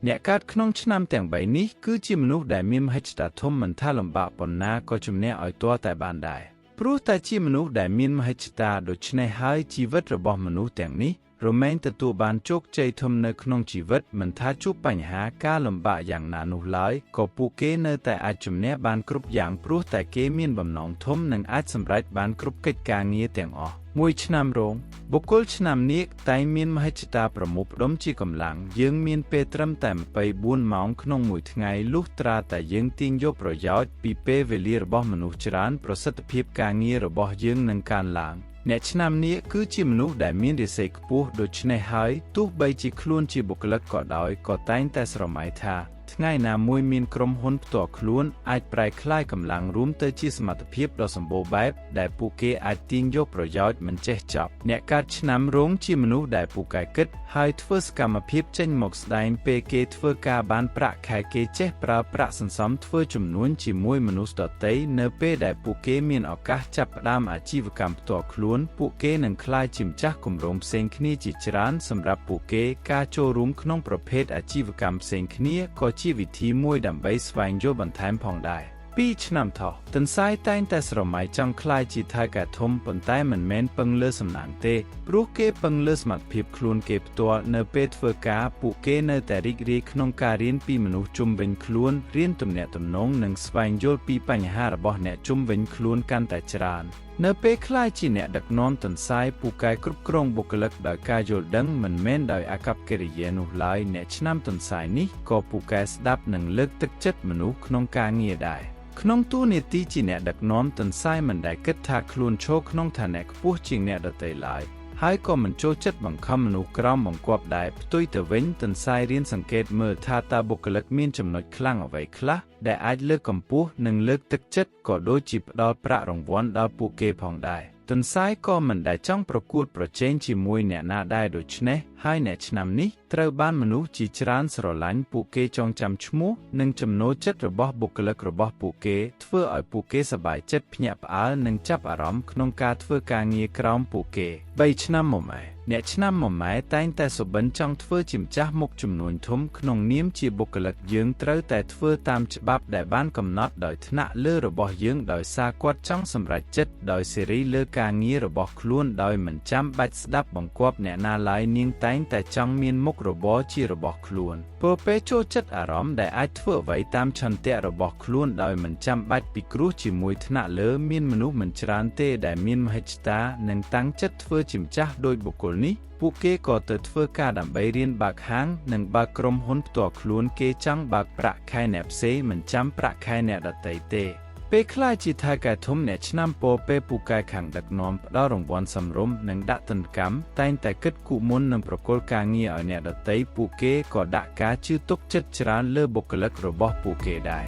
អ្នកកើតក្នុងឆ្នាំទាំង3នេះគឺជាមនុស្សដែលមានមហិច្ឆតាធំមិនថាលំបាកប៉ុណ្ណាក៏ជំនះឲ្យទាល់តែបានដែរព្រោះតែជាមនុស្សដែលមានមហិច្ឆតាដូច្នេះហើយជីវិតរបស់មនុស្សទាំងនេះរមែងទទួលបានជោគជ័យធំនៅក្នុងជីវិតមិនថាជួបបញ្ហាការលំបាកយ៉ាងណានោះឡើយក៏ពួកគេនៅតែអាចជំនះបានគ្រប់យ៉ាងព្រោះតែគេមានបំណងធំនិងអាចសម្រេចបានគ្រប់កិច្ចការងារទាំងអស់មួយឆ្នាំរងបុគ្គលឆ្នាំនាគតែងមានមហិច្ឆតាប្រមូលផ្ដុំជាកម្លាំងយើងមានពេលត្រឹមតែ24ម៉ោងក្នុងមួយថ្ងៃលុះត្រាតែយើងទាញយកប្រយោជន៍ពីពេលវេលារបស់មនុស្សច្រើនប្រសិទ្ធភាពការងាររបស់យើងនឹងកើនឡើងអ្នកឆ្នាំនាគគឺជាមនុស្សដែលមានរាសីខ្ពស់ដូច្នេះហើយទោះបីជាខ្លួនជាបុគ្គលិកក៏ដោយក៏តែងតែស្រមៃថាថ្ងៃណាមួយមានក្រុមហ៊ុនផ្ទាល់ខ្លួនអាចប្រែក្លាយកម្លាំងរួមទៅជាសមត្ថភាពដ៏សម្បូរបែបដែលពួកគេអាចទាញយកប្រយោជន៍មិនចេះចប់អ្នកកើតឆ្នាំរោងជាមនុស្សដែលពូកែគិតហើយធ្វើសកម្មភាពចេញមកស្ដែងពេលគេធ្វើការបានប្រាក់ខែគេចេះប្រើប្រាក់សន្សំធ្វើចំនួនជាមួយមនុស្សដទៃនៅពេលដែលពួកគេមានឱកាសចាប់ផ្ដើមអាជីវកម្មផ្ទាល់ខ្លួនពួកគេនឹងក្លាយជាម្ចាស់គម្រោងផ្សេងគ្នាជាច្រើនសម្រាប់ពួកគេការចូលរួមក្នុងប្រភេទអាជីវកម្មផ្សេងគ្នាក៏ជាវិធីមួយដើម្បីស្វែងយល់បន្ថែមផងដែរ2ឆ្នាំថោះទន្សាយតែងតែស្រមៃចង់ក្លាយជាថៅកែធំប៉ុន្តែមិនមែនពឹងលើសំណាងទេព្រោះគេពឹងលើសមត្ថភាពខ្លួនគេផ្ទាល់នៅពេលធ្វើការពួកគេនៅតែរីករាយក្នុងការរៀនពីមនុស្សជុំវិញខ្លួនរៀនទំនាក់ទំនងនិងស្វែងយល់ពីបញ្ហារបស់អ្នកជុំវិញខ្លួនកាន់តែច្រើននៅពេលក្លាយជាអ្នកដឹកនាំទន្សាយពូកែគ្រប់គ្រងបុគ្គលិកដោយការយល់ដឹងមិនមែនដោយអាកប្បកិរិយានោះឡើយអ្នកឆ្នាំទន្សាយនេះក៏ពូកែស្ដាប់និងលើកទឹកចិត្តមនុស្សក្នុងការងារដែរក្នុងតួនាទីជាអ្នកដឹកនាំទន្សាយមិនដែលគិតថាខ្លួនឈរក្នុងឋានៈខ្ពស់ជាងអ្នកដទៃឡើយហើយក៏មិនចូលចិត្តបង្ខំមនុស្សក្រោមបង្គាប់ដែរផ្ទុយទៅវិញទន្សាយរៀនសង្កេតមើលថាតើបុគ្គលិកមានចំណុចខ្លាំងអ្វីខ្លះដែលអាចលើកកម្ពស់និងលើកទឹកចិត្តក៏ដូចជាផ្ដល់ប្រាក់រង្វាន់ដល់ពួកគេផងដែរទន្សាយក៏មិនដែលចង់ប្រកួតប្រជែងជាមួយអ្នកណាដែរដូច្នេះហើយអ្នកឆ្នាំនេះត្រូវបានមនុស្សជាច្រើនស្រឡាញ់ពួកគេចងចាំឈ្មោះនិងចំណូលចិត្តរបស់បុគ្គលិករបស់ពួកគេធ្វើឲ្យពួកគេសប្បាយចិត្តភ្ញាក់ផ្អើលនិងចាប់អារម្មណ៍ក្នុងការធ្វើការងារក្រោមពួកគេ3ឆ្នាំមម៉ែអ្នកឆ្នាំមម៉ែតែងតែសុបិនចង់ធ្វើជាម្ចាស់មុខចំនួនធំក្នុងនាមជាបុគ្គលិកយើងត្រូវតែធ្វើតាមច្បាប់ដែលបានកំណត់ដោយថ្នាក់លើរបស់យើងដោយសារគាត់ចង់សម្រេចចិត្តដោយសេរីលើការងាររបស់ខ្លួនដោយមិនចាំបាច់ស្ដាប់បង្គាប់អ្នកណាឡើយនាងតែងតែចង់មានមុខរបរជារបស់ខ្លួនព្រោះពេលចូលចិត្តអារម្មណ៍ដែលអាចធ្វើអ្វីតាមឆន្ទៈរបស់ខ្លួនដោយមិនចាំបាច់ពិគ្រោះជាមួយថ្នាក់លើមានមនុស្សមិនច្រើនទេដែលមានមហិច្ឆតានិងតាំងចិត្តធ្វើជាម្ចាស់ដោយបុគ្គលនេះពួកគេក៏ទៅធ្វើការដើម្បីរៀនបើកហាងនិងបើកក្រុមហ៊ុនផ្ទាល់ខ្លួនគេចង់បើកប្រាក់ខែអ្នកផ្សេងមិនចាំប្រាក់ខែអ្នកដទៃទេពេលខ្លះជាថៅកែធំអ្នកឆ្នាំពោពេលពូកែខាងដឹកនាំផ្ដល់រង្វាន់សមរម្យនិងដាក់ទណ្ឌកម្មតែងតែគិតគូរមុននឹងប្រគល់ការងារឲ្យអ្នកដទៃពួកគេក៏ដាក់ការជឿទុកចិត្តច្រើនលើបុគ្គលិករបស់ពួកគេដែរ